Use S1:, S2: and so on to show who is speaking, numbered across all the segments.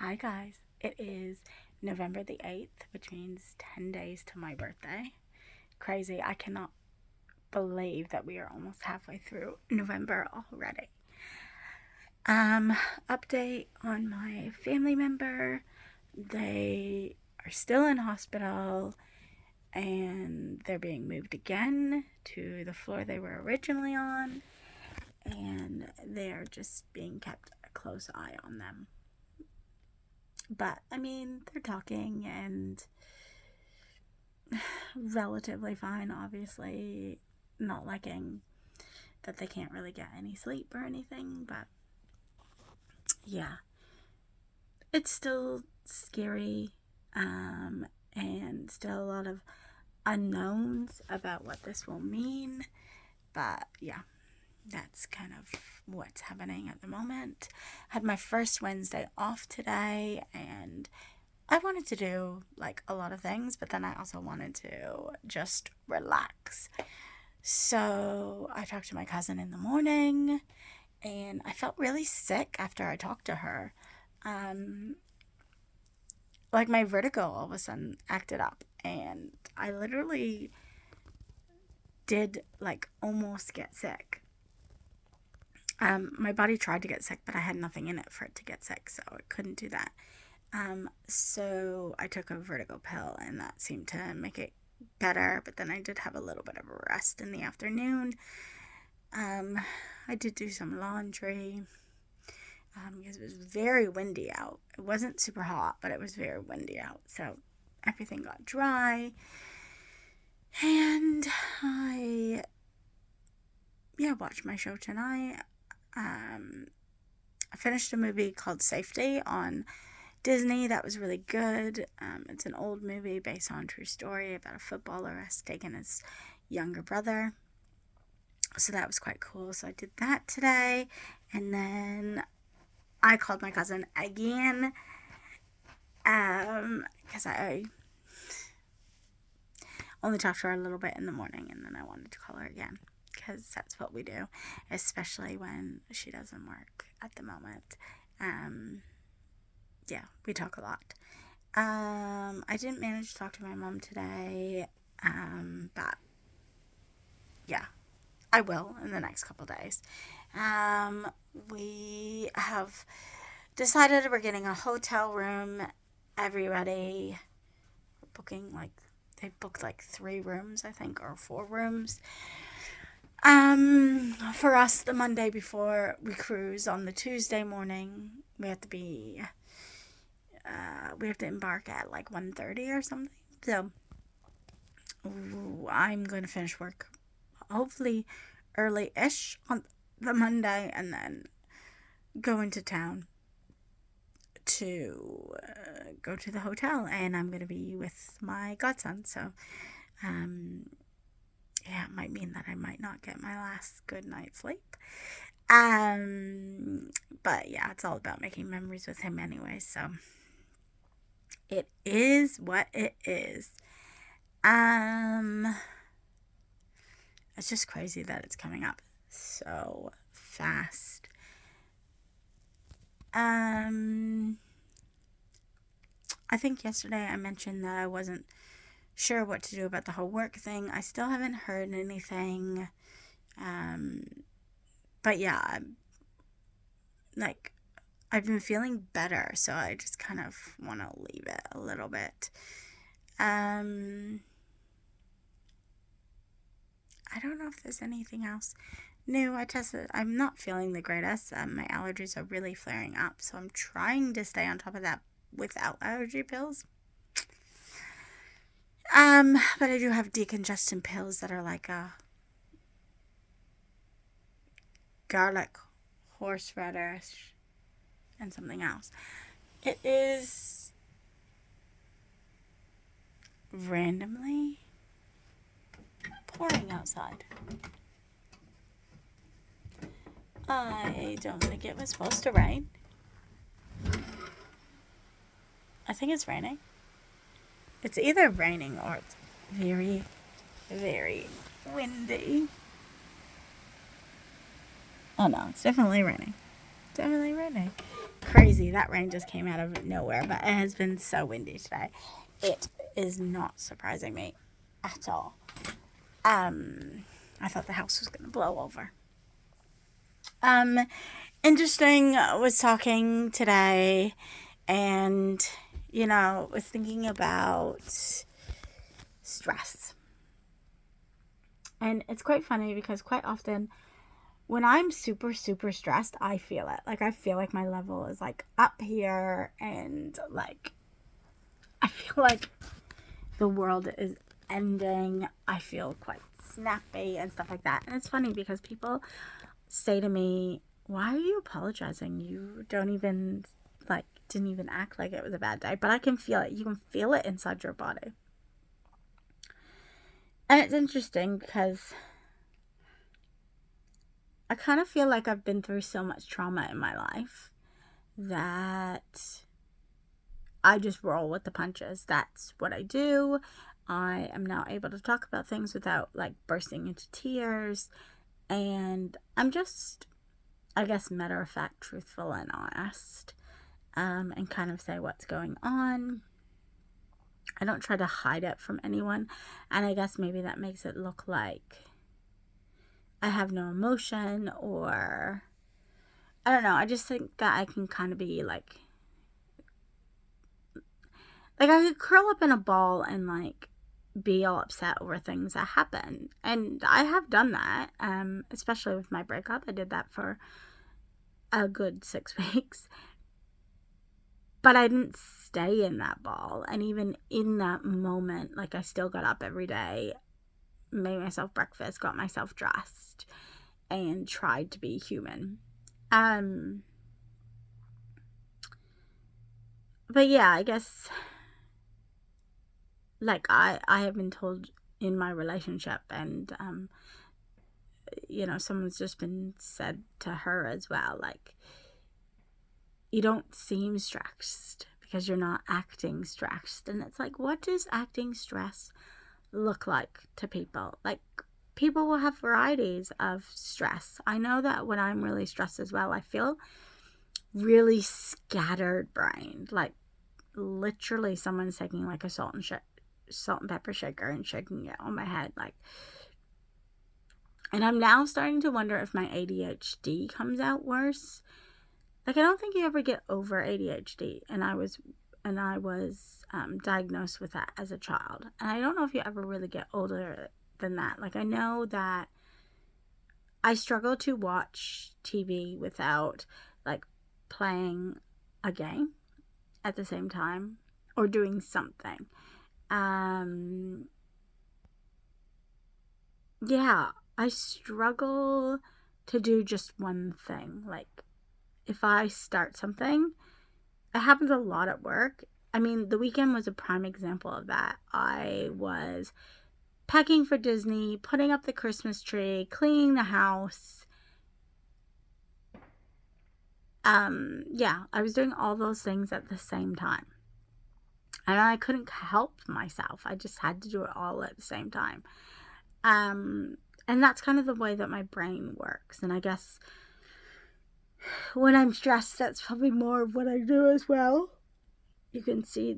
S1: Hi guys, it is November the 8th, which means 10 days to my birthday. Crazy, I cannot believe that we are almost halfway through November already. Um, Update on my family member. They are still in hospital and they're being moved again to the floor they were originally on, and they're just being kept a close eye on them. But I mean, they're talking and relatively fine, obviously. Not liking that they can't really get any sleep or anything, but yeah, it's still scary, and still a lot of unknowns about what this will mean. But yeah, that's kind of what's happening at the moment. Had my first Wednesday off today, and I wanted to do like a lot of things, but then I also wanted to just relax. So I talked to my cousin in the morning, and I felt really sick after I talked to her. Um, like my vertigo all of a sudden acted up, and I literally did like almost get sick. My body tried to get sick, but I had nothing in it for it to get sick, so it couldn't do that. So I took a vertigo pill, and that seemed to make it better. But then I did have a little bit of a rest in the afternoon. I did do some laundry because it was very windy out. It wasn't super hot, but it was very windy out. So everything got dry. And I watched my show tonight. I finished a movie called Safety on Disney. That was really good. It's an old movie based on a true story about a footballer who has taken his younger brother. So that was quite cool. So I did that today. And then I called my cousin again. Because I only talked to her a little bit in the morning, and then I wanted to call her again. Because that's what we do. Especially when she doesn't work at the moment. Yeah, we talk a lot. I didn't manage to talk to my mom today, but yeah, I will in the next couple days. We have decided we're getting a hotel room. Everybody booking like they booked like 3 rooms, I think, or 4 rooms. For us, the Monday before we cruise on the Tuesday morning, we have to be we have to embark at like 1:30 or something. So I'm going to finish work hopefully early-ish on the Monday, and then go into town to go to the hotel, and I'm going to be with my godson. So yeah, it might mean that I might not get my last good night's sleep. But yeah, it's all about making memories with him anyway, so it is what it is. It's just crazy that it's coming up so fast. I think yesterday I mentioned that I wasn't sure what to do about the whole work thing. I still haven't heard anything. But yeah, like I've been feeling better, so I just kind of want to leave it a little bit. I don't know if there's anything else new. I tested. I'm not feeling the greatest. My allergies are really flaring up, so I'm trying to stay on top of that without allergy pills. But I do have decongestant pills that are like a garlic, horseradish, and something else. It is randomly pouring outside. I don't think it was supposed to rain. I think it's raining. It's either raining or it's very, very windy. Oh no, it's definitely raining. Definitely raining. crazy. That rain just came out of nowhere, but it has been so windy today. It is not surprising me at all. I thought the house was going to blow over. Interesting, was talking today and, was thinking about stress. And it's quite funny because quite often when I'm super, super stressed, I feel it. Like, I feel like my level is, like, up here and, like, I feel like the world is ending. I feel quite snappy and stuff like that. And it's funny because people say to me, why are you apologizing? You don't even, like, didn't even act like it was a bad day. But I can feel it. You can feel it inside your body. And it's interesting because I kind of feel like I've been through so much trauma in my life that I just roll with the punches. That's what I do. I am now able to talk about things without, like, bursting into tears. And I'm just, I guess, matter of fact, truthful and honest, and kind of say what's going on. I don't try to hide it from anyone. And I guess maybe that makes it look like I have no emotion, or I don't know. I just think that I can kind of be like I could curl up in a ball and, like, be all upset over things that happen. And I have done that, especially with my breakup. I did that for a good 6 weeks. But I didn't stay in that ball. And even in that moment, like, I still got up every day, made myself breakfast, got myself dressed, and tried to be human. But yeah, I guess, like, I have been told in my relationship, and someone's just been said to her as well, like, you don't seem stressed because you're not acting stressed. And it's like, what does acting stress look like to people? Like, people will have varieties of stress. I know that when I'm really stressed as well, I feel really scattered brained. Like, literally someone's taking, like, a salt and pepper shaker and shaking it on my head, like. And I'm now starting to wonder if my ADHD comes out worse. Like, I don't think you ever get over ADHD, and I was diagnosed with that as a child. And I don't know if you ever really get older than that. Like, I know that I struggle to watch TV without, like, playing a game at the same time or doing something. Yeah, I struggle to do just one thing. Like, if I start something, it happens a lot at work. I mean, the weekend was a prime example of that. I was packing for Disney, putting up the Christmas tree, cleaning the house. Yeah, I was doing all those things at the same time. And I couldn't help myself. I just had to do it all at the same time. And that's kind of the way that my brain works. And I guess when I'm stressed, that's probably more of what I do as well. You can see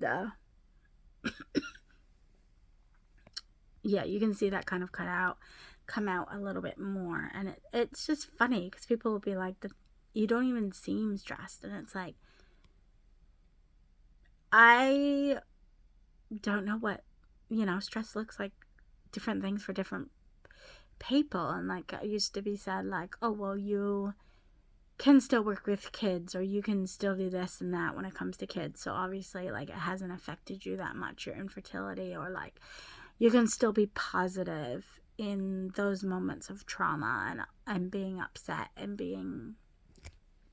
S1: you can see that kind of come out a little bit more. And it's just funny because people will be like, you don't even seem stressed. And it's like, I don't know what, stress looks like different things for different people. And, like, I used to be said, like, oh, well, you can still work with kids, or you can still do this and that when it comes to kids. So obviously, like, it hasn't affected you that much, your infertility, or, like, you can still be positive in those moments of trauma and being upset and being,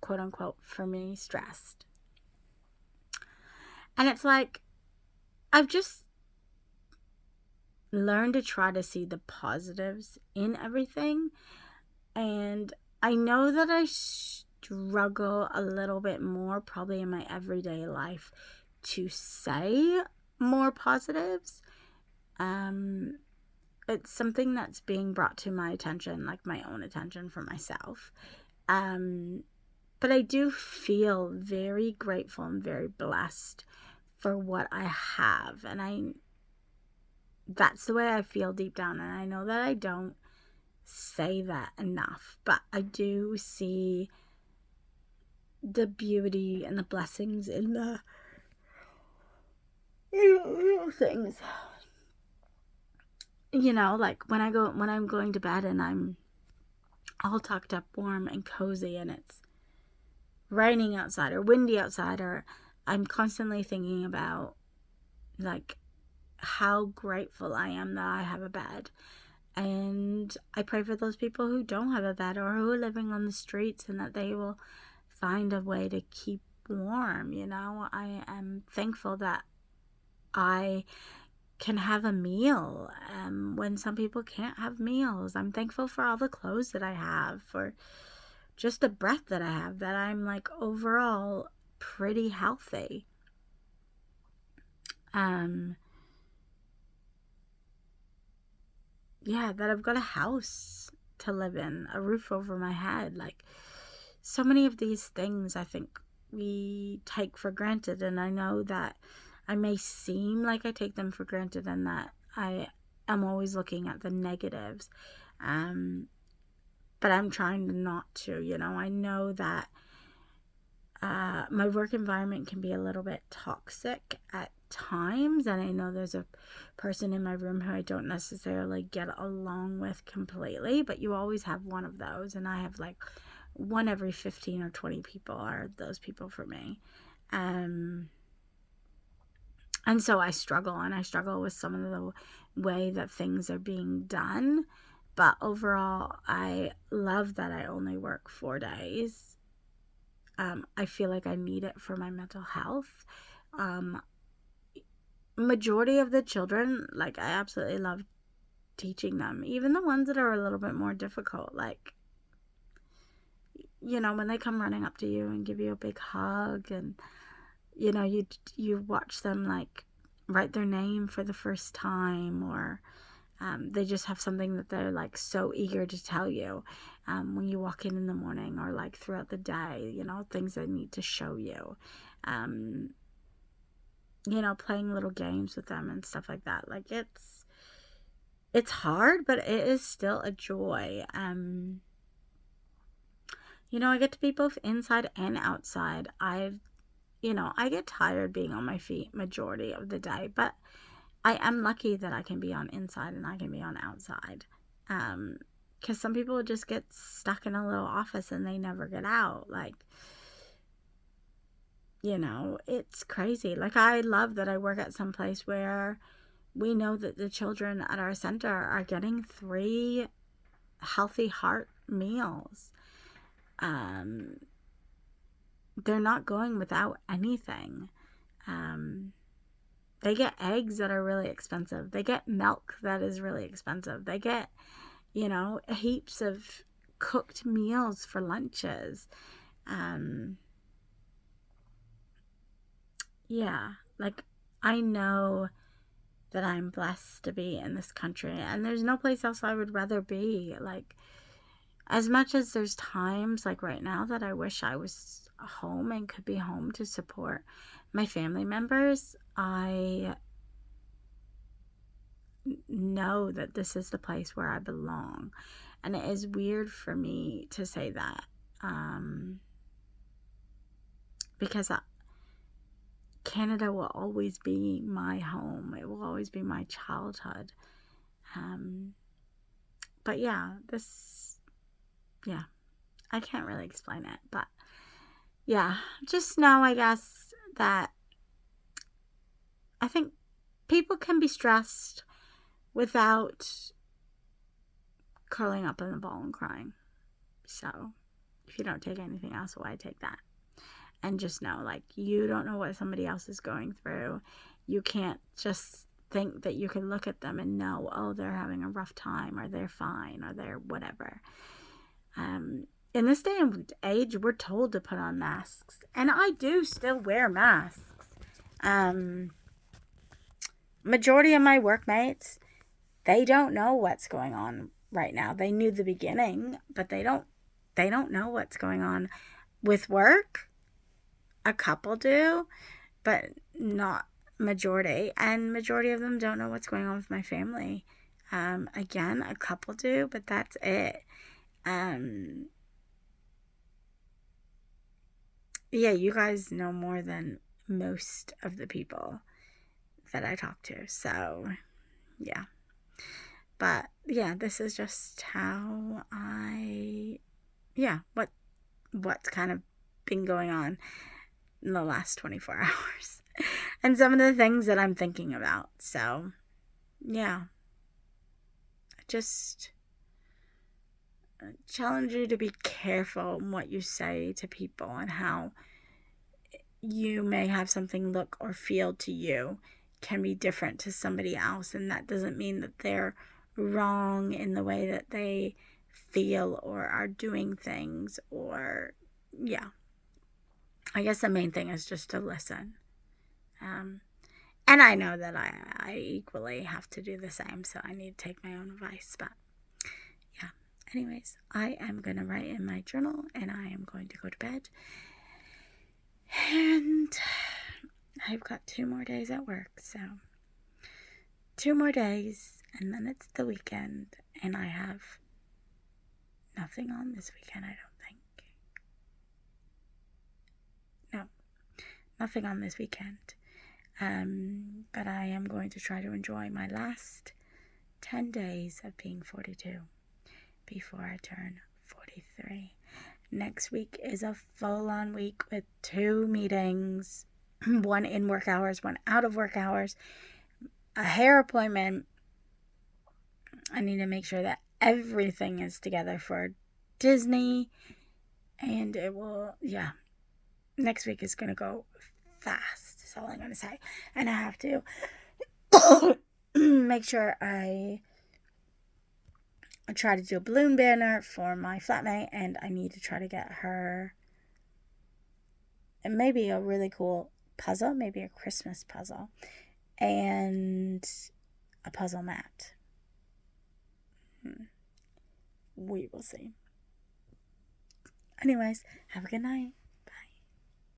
S1: quote unquote, for me, stressed. And it's like, I've just learned to try to see the positives in everything. And I know that I struggle a little bit more probably in my everyday life to say more positives. It's something that's being brought to my attention, like my own attention for myself. But I do feel very grateful and very blessed for what I have. And that's the way I feel deep down. And I know that I don't say that enough, but I do see the beauty and the blessings in the little things. You know, like when I'm going to bed and I'm all tucked up warm and cozy and it's raining outside or windy outside, or I'm constantly thinking about like how grateful I am that I have a bed. And I pray for those people who don't have a bed or who are living on the streets, and that they will find a way to keep warm. You know, I am thankful that I can have a meal when some people can't have meals. I'm thankful for all the clothes that I have, for just the breath that I have, that I'm like overall pretty healthy. Yeah, that I've got a house to live in, a roof over my head. Like, so many of these things I think we take for granted, and I know that I may seem like I take them for granted and that I am always looking at the negatives. But I'm trying not to, you know. I know that my work environment can be a little bit toxic at times, and I know there's a person in my room who I don't necessarily get along with completely, but you always have one of those, and I have like one every 15 or 20 people are those people for me. And so I struggle with some of the way that things are being done, but overall I love that I only work 4 days. I feel like I need it for my mental health. Majority of the children, like, I absolutely love teaching them, even the ones that are a little bit more difficult. Like, you know, when they come running up to you and give you a big hug, and you know, you watch them like write their name for the first time, or they just have something that they're like so eager to tell you when you walk in the morning, or like throughout the day, you know, things they need to show you. You know, playing little games with them and stuff like that. Like, it's hard, but it is still a joy. You know, I get to be both inside and outside. You know, I get tired being on my feet majority of the day, but I am lucky that I can be on inside and I can be on outside. Because some people just get stuck in a little office and they never get out. Like, you know, it's crazy. Like, I love that I work at some place where we know that the children at our center are getting 3 healthy heart meals. They're not going without anything. They get eggs that are really expensive. They get milk that is really expensive. They get, you know, heaps of cooked meals for lunches. Yeah, like, I know that I'm blessed to be in this country, and there's no place else I would rather be. Like, as much as there's times like right now that I wish I was home and could be home to support my family members, I know that this is the place where I belong. And it is weird for me to say that, because Canada will always be my home. It will always be my childhood. But yeah, I can't really explain it, but yeah, just know, I guess, that I think people can be stressed without curling up in a ball and crying. So if you don't take anything else away, take that. And just know, like, you don't know what somebody else is going through. You can't just think that you can look at them and know, oh, they're having a rough time, or they're fine, or they're whatever. In this day and age, we're told to put on masks. And I do still wear masks. Majority of my workmates, they don't know what's going on right now. They knew the beginning, but they don't know what's going on. with work, a couple do, but not majority. And majority of them don't know what's going on with my family. Again, a couple do, but that's it. Yeah, you guys know more than most of the people that I talk to. So, yeah. But, yeah, this is just how what's kind of been going on in the last 24 hours. And some of the things that I'm thinking about. So, yeah. Just challenge you to be careful in what you say to people and how you may have something look or feel to you can be different to somebody else, and that doesn't mean that they're wrong in the way that they feel or are doing things. Or I guess the main thing is just to listen, and I know that I equally have to do the same, so I need to take my own advice. But yeah, anyways, I am going to write in my journal and I am going to go to bed. And I've got 2 more days at work, so 2 more days, and then it's the weekend, and I have nothing on this weekend, I don't think. No, nothing on this weekend. But I am going to try to enjoy my last 10 days of being 42 before I turn 43. Next week is a full-on week with 2 meetings, one in work hours, one out of work hours, a hair appointment. I need to make sure that everything is together for Disney, and it will, next week is going to go fast, is all I'm going to say. And I have to make sure I try to do a balloon banner for my flatmate, and I need to try to get her maybe a really cool puzzle, maybe a Christmas puzzle, and a puzzle mat. We will see. Anyways, have a good night.